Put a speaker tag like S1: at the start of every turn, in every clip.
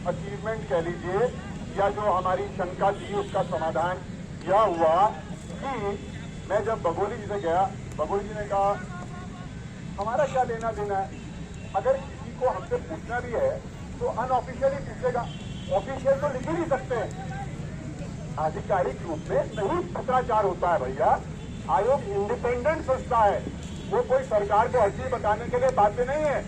S1: Achievement कह लीजिए या जो हमारी शंका थी उसका समाधान यह हुआ कि मैं जब बघोली जी से गया, बघोली जी ने कहा हमारा क्या लेना देना है, अगर किसी को हमसे पूछना भी है तो अनऑफिशियली पूछेगा, ऑफिशियल तो लिख ही नहीं सकते। आधिकारिक रूप में नहीं पत्राचार होता है भैया। आयोग इंडिपेंडेंट संस्था है, वो कोई सरकार को हर चीज बताने के लिए बाध्य नहीं है,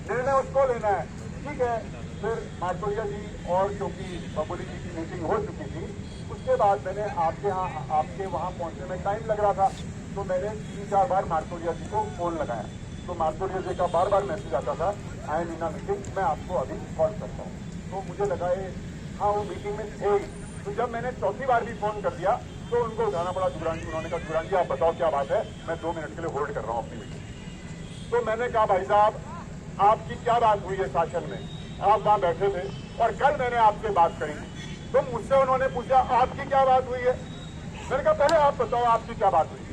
S1: निर्णय उसको लेना है। ठीक है, फिर मार्कोलिया जी और क्योंकि बघोली जी की मीटिंग हो चुकी थी, उसके बाद मैंने आपके वहां पहुंचने में टाइम लग रहा था, तो मैंने 3-4 बार मार्कोलिया जी को फोन लगाया, तो मार्कोलिया जी का बार बार मैसेज आता था I am in a meeting, मैं आपको अभी कॉल करता हूँ। तो मुझे लगा हाँ वो मीटिंग में थे। तो जब मैंने चौथी बार भी फोन कर दिया तो उनको उठाना पड़ा जुगरान जी। उन्होंने कहा जुगरान जी आप बताओ क्या बात है, मैं 2 मिनट के लिए होल्ड कर रहा हूँ अपनी मीटिंग। तो मैंने कहा भाई साहब आपकी क्या बात हुई है शासन में, आप वहां बैठे थे और कल मैंने आपसे बात करी, तो मुझसे उन्होंने पूछा आपकी क्या बात हुई है। मैंने कहा पहले आप बताओ आपकी क्या बात हुई है।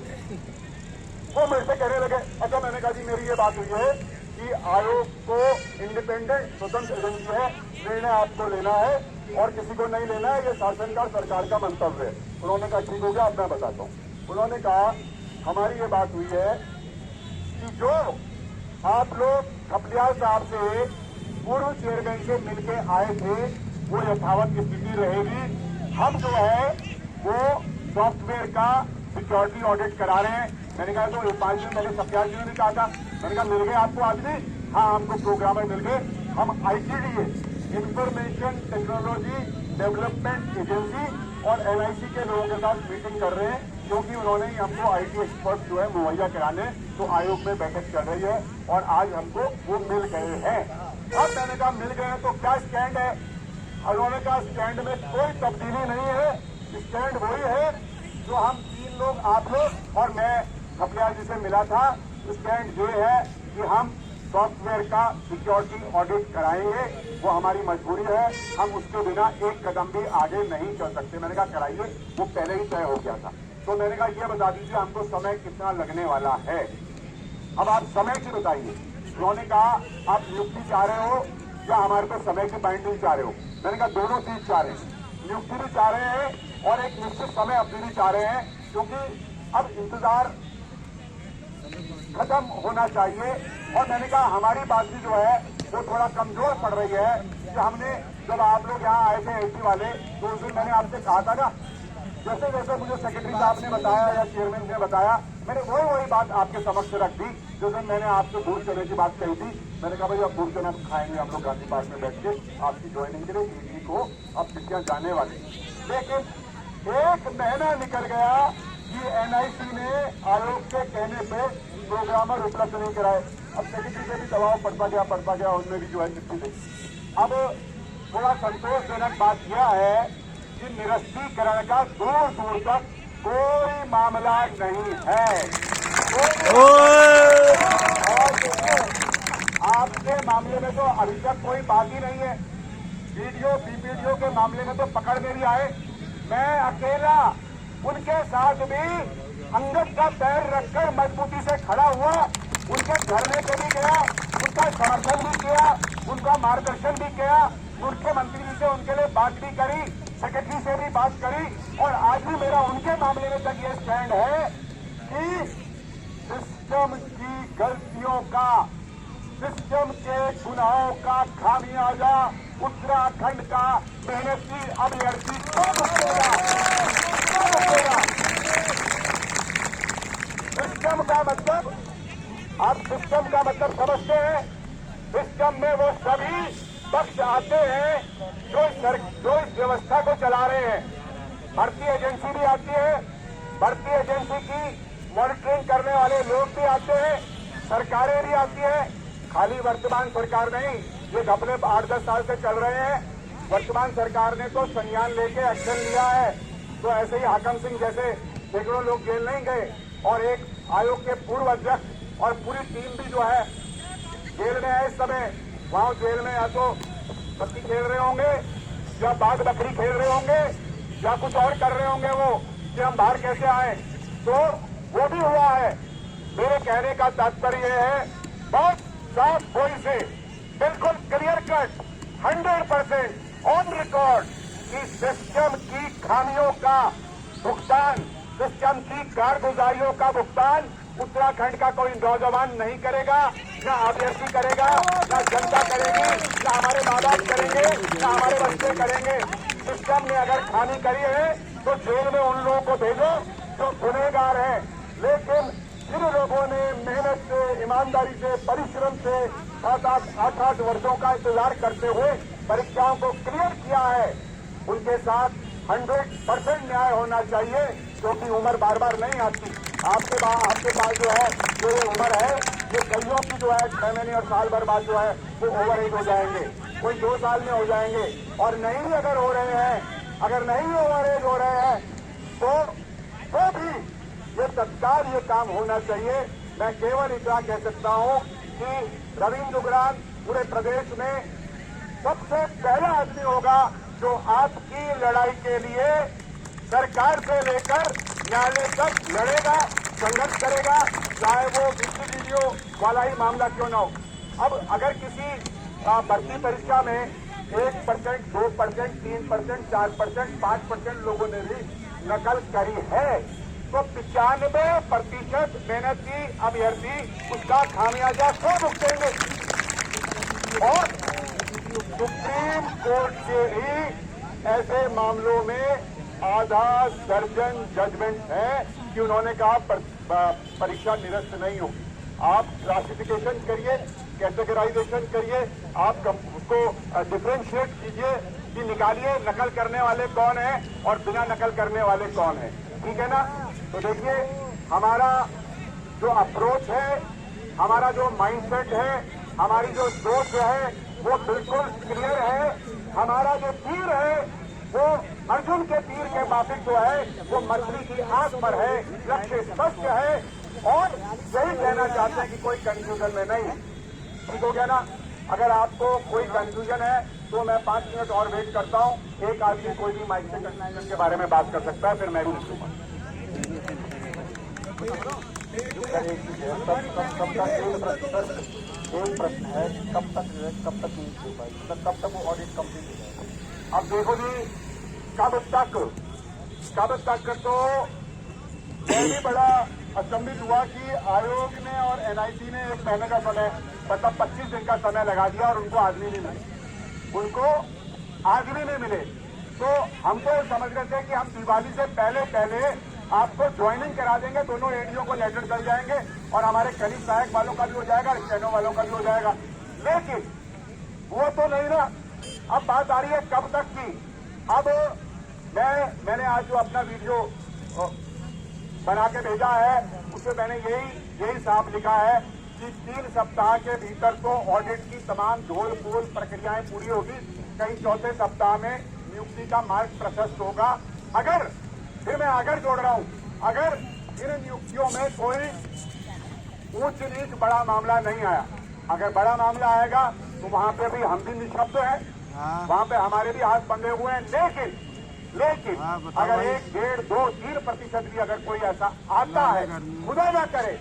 S1: वो मेरे से कहने लगे अच्छा, मैंने कहा जी मेरी ये बात हुई है कि आयोग को इंडिपेंडेंट स्वतंत्र एजेंसी है, निर्णय आपको लेना है और किसी को नहीं लेना है, ये शासन का सरकार का मंतव्य है। उन्होंने कहा ठीक हो गया, अब मैं बताता हूँ। उन्होंने कहा हमारी ये बात हुई है कि जो आप लोग खपलियाल साहब से पूर्व चेयरमैन से मिलके आए थे वो यथावत स्थिति रहेगी। हम जो है वो सॉफ्टवेयर का सिक्योरिटी ऑडिट करा रहे हैं। मैंने कहा तो 5 दिन पहले सत्यार जी ने भी कहा था, मैंने कहा मिल गए आपको आदमी? हाँ हमको प्रोग्रामर मिल गए। हम ITDA information technology development agency और NIC के लोगों के साथ मीटिंग कर रहे हैं, क्योंकि उन्होंने हमको IT एक्सपर्ट जो है मुहैया कराने, तो आयोग में बैठक चल रही है और आज हमको वो मिल गए हैं। अब मैंने कहा मिल गए हैं तो क्या स्टैंड है? उन्होंने कहा स्टैंड में कोई तब्दीली नहीं है, स्टैंड वही है जो हम 3 लोग, आप लोग और मैं खपलियाल जी से मिला था। स्टैंड ये है कि हम सॉफ्टवेयर का सिक्योरिटी ऑडिट कराएंगे, वो हमारी मजबूरी है, हम उसके बिना एक कदम भी आगे नहीं चल सकते। मैंने कहा कराइए, वो पहले ही तय हो गया था। तो मैंने कहा ये बता दीजिए हमको समय कितना लगने वाला है, अब आप समय की बताइए। उन्होंने कहा आप नियुक्ति चाह रहे हो या हमारे पास समय की बाइंडिंग चाह रहे हो? मैंने कहा दोनों चीज चाह रहे हैं, नियुक्ति भी चाह रहे हैं और एक निश्चित समय अवधि भी चाह रहे हैं, क्योंकि अब इंतजार खत्म होना चाहिए। और मैंने कहा हमारी बातचीत जो है वो थोड़ा कमजोर पड़ रही है कि हमने जब आप लोग यहाँ आए थे ऐसी वाले, तो उस दिन मैंने आपसे कहा था ना, जैसे जैसे मुझे सेक्रेटरी साहब ने बताया या चेयरमैन ने बताया, मैंने वही बात आपके समक्ष रख दी। जिस दिन मैंने आपसे बूढ़ चने की बात कही थी, मैंने कहा भाई अब बूढ़ चना खाएंगे हम लोग गांधी पार्क में बैठ के आपकी ज्वाइनिंग के लिए। ईडी को अब चिट्ठियां जाने वाली, लेकिन 1 महीना निकल गया कि NIC ने आयोग के कहने पे प्रोग्रामर उपलब्ध नहीं कराए। अब सेक्रेटरी से भी दबाव पड़ता गया, उनमें भी जो है चिट्ठी दी। अब थोड़ा संतोषजनक बात यह है कि निरस्तीकरण का दूर दूर तक कोई मामला नहीं है। और देखिए आपके मामले में तो अभी तक कोई बात ही नहीं है। BDO BPDO के मामले में तो पकड़ में भी आए, मैं अकेला उनके साथ भी अंगद का पैर रखकर मजबूती से खड़ा हुआ, उनके घर में भी गया, उनका समर्थन भी किया, उनका मार्गदर्शन भी किया, मुख्यमंत्री जी से उनके लिए बात भी करी, सेक्रेटरी से भी बात करी। और आज भी मेरा उनके मामले में तक ये स्टैंड है कि सिस्टम की गलतियों का, सिस्टम के गुनाहों का खामियाजा उत्तराखंड का मेहनती अभ्यर्थी तो भुगतेगा। सिस्टम का मतलब, आप सिस्टम का मतलब समझते हैं? सिस्टम में वो सभी पक्ष आते हैं जो इस व्यवस्था को चला रहे हैं। भर्ती एजेंसी भी आती है, भर्ती एजेंसी की मॉनिटरिंग करने वाले लोग भी आते हैं, सरकारें भी आती है। खाली वर्तमान सरकार नहीं, ये घपले 8-10 साल से चल रहे हैं। वर्तमान सरकार ने तो संज्ञान लेके एक्शन लिया है, तो ऐसे ही हाकम सिंह जैसे सैकड़ों लोग जेल नहीं गए, और एक आयोग के पूर्व अध्यक्ष और पूरी टीम भी जो है जेल में है इस समय। वहां जेल में या तो पत्ती खेल रहे होंगे या बाघ बकरी खेल रहे होंगे या कुछ और कर रहे होंगे वो, कि हम बाहर कैसे आए, तो वो भी हुआ है। मेरे कहने का तात्पर्य है बहुत साफ गोई से, बिल्कुल क्लियर कट, 100% ऑन रिकॉर्ड कि सिस्टम की खामियों का भुगतान, सिस्टम की कारगुजारियों का भुगतान उत्तराखंड का कोई नौजवान नहीं करेगा, न अभ्यर्थी करेगा, न जनता करेगी, न हमारे माँ बाप करेंगे, न हमारे बच्चे करेंगे। सिस्टम ने अगर खामी करी है तो जेल में उन लोगों को भेजो जो गुनहगार हैं। लेकिन जिन लोगों ने मेहनत से, ईमानदारी से, परिश्रम से 7-8 वर्षों का इंतजार करते हुए परीक्षाओं को क्लियर किया है, उनके साथ 100% न्याय होना चाहिए, क्योंकि उम्र बार बार नहीं आती। आपके पास जो है जो ये उम्र है, ये कईयों की जो है 6 महीने और साल भर बाद जो है वो ओवर एज हो जाएंगे, कोई 2 साल में हो जाएंगे। और नहीं अगर हो रहे हैं, अगर नहीं ओवर एज हो रहे हैं तो भी ये तत्काल ये काम होना चाहिए। मैं केवल इतना कह सकता हूं कि रविंद्र उग्रान पूरे प्रदेश में सबसे पहला आदमी होगा जो आपकी लड़ाई के लिए सरकार से लेकर न्यायालय तक लड़ेगा, संघर्ष करेगा, चाहे वो वीडियो वाला ही मामला क्यों ना हो। अब अगर किसी भर्ती परीक्षा में 1%, 2%, 3%, 4%, 5% लोगों ने भी नकल करी है तो 95% मेहनती अभ्यर्थी उसका खामियाजा क्यों भुगतेंगे। और सुप्रीम कोर्ट से ही ऐसे मामलों में आधा दर्जन जजमेंट है कि उन्होंने कहा परीक्षा निरस्त नहीं हो। आप क्लासिफिकेशन करिए, कैटेगराइजेशन करिए, आप उसको डिफरेंशिएट कीजिए कि निकालिए नकल करने वाले कौन है और बिना नकल करने वाले कौन है, ठीक है ना। तो देखिए हमारा जो अप्रोच है, हमारा जो माइंडसेट है, हमारी जो सोच है वो बिल्कुल क्लियर है। हमारा जो तीर है वो अर्जुन के तीर के माफिक जो है वो मछली की आंख पर है, लक्ष्य स्पष्ट है और यही कहना चाहते हैं कि कोई कंफ्यूजन में नहीं। ठीक हो गया ना। अगर आपको कोई कंफ्यूजन है तो मैं 5 मिनट और वेट करता हूं। एक आदमी कोई भी माइक से कंफ्यूजन के बारे में बात कर सकता है, फिर मैं भी निकलूंगा। एक प्रश्न है, कब तक नहीं हो पाएगी, मतलब कब तक वो ऑडिट कंप्लीट हो जाएगा। अब देखो जी, कब तक तो मैं भी बड़ा अचंभित हुआ कि आयोग ने और एनआईसी ने 1 महीने का समय, मतलब 25 दिन का समय लगा दिया और उनको आदमी नहीं मिले। तो हम तो समझ रहे थे कि हम दिवाली से पहले आपको ज्वाइनिंग करा देंगे, दोनों एडीओ को लेटर चल जाएंगे और हमारे कलीग सहायक वालों का भी हो जाएगा, स्टेनो वालों का भी हो जाएगा। लेकिन वो तो नहीं ना। अब बात आ रही है कब तक की। अब मैंने आज जो अपना वीडियो बना के भेजा है उसमें मैंने यही साफ लिखा है कि 3 सप्ताह के भीतर तो ऑडिट की तमाम ढोल पोल प्रक्रियाएं पूरी होगी। कहीं चौथे सप्ताह में नियुक्ति का मार्ग प्रशस्त होगा। अगर मैं जोड़ रहा हूं, अगर इन नियुक्तियों में कोई ऊंच नीच बड़ा मामला नहीं आया, अगर बड़ा मामला आएगा तो वहां पे भी हम भी निष्पक्ष हैं, वहां पे हमारे भी हाथ बंधे हुए हैं। लेकिन अगर 1, 1.5, 2, 3% भी अगर कोई ऐसा आता है, खुदा ना करे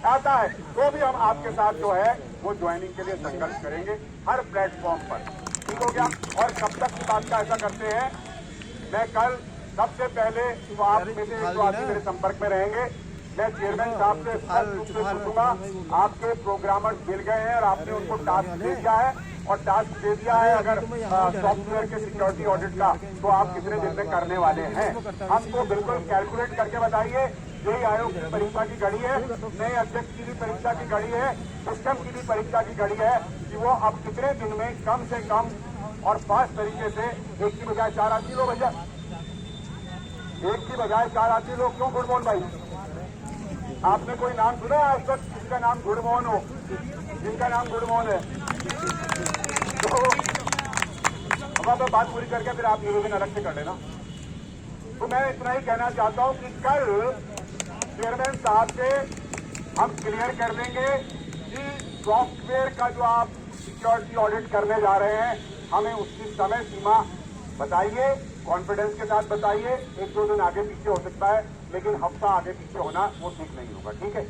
S1: आता है, तो भी हम आपके साथ जो है वो ज्वाइनिंग के लिए संघर्ष करेंगे हर प्लेटफॉर्म पर। ठीक हो गया। और कब तक की बात का ऐसा करते हैं, मैं कल सबसे पहले तो आप में से जो आदमी मेरे संपर्क में रहेंगे, मैं चेयरमैन साहब से स्पष्ट रूप से पूछूंगा, आपके प्रोग्रामर्स मिल गए हैं और आपने उनको टास्क दे दिया है और टास्क दे दिया है अगर सॉफ्टवेयर के सिक्योरिटी ऑडिट का, तो आप कितने दिन में करने वाले हैं। हमको बिल्कुल कैलकुलेट करके बताइए। यही आयोग की परीक्षा की घड़ी है, नए अध्यक्ष की भी परीक्षा की घड़ी है, सिस्टम की भी परीक्षा की घड़ी है कि वो अब कितने दिन में कम से कम और फास्ट तरीके से 1 की बजाय 4 आदमी लोग, भैया 1 की बजाय 4 आदमी लोग क्यों गुड़मोहन भाई? आपने कोई नाम सुना आज तक जिसका नाम गुड़मोहन हो, जिनका नाम गुड़मोहन है? तो अब मैं बात पूरी करके फिर आप निवेदन अलग से कर लेना। तो मैं इतना ही कहना चाहता हूं कि कल चेयरमैन साहब से हम क्लियर कर देंगे कि सॉफ्टवेयर का जो आप सिक्योरिटी ऑडिट करने जा रहे हैं, हमें उसकी समय सीमा बताइए, कॉन्फिडेंस के साथ बताइए। 1-2 दिन आगे पीछे हो सकता है, लेकिन हफ्ता आगे पीछे होना वो ठीक नहीं होगा। ठीक है।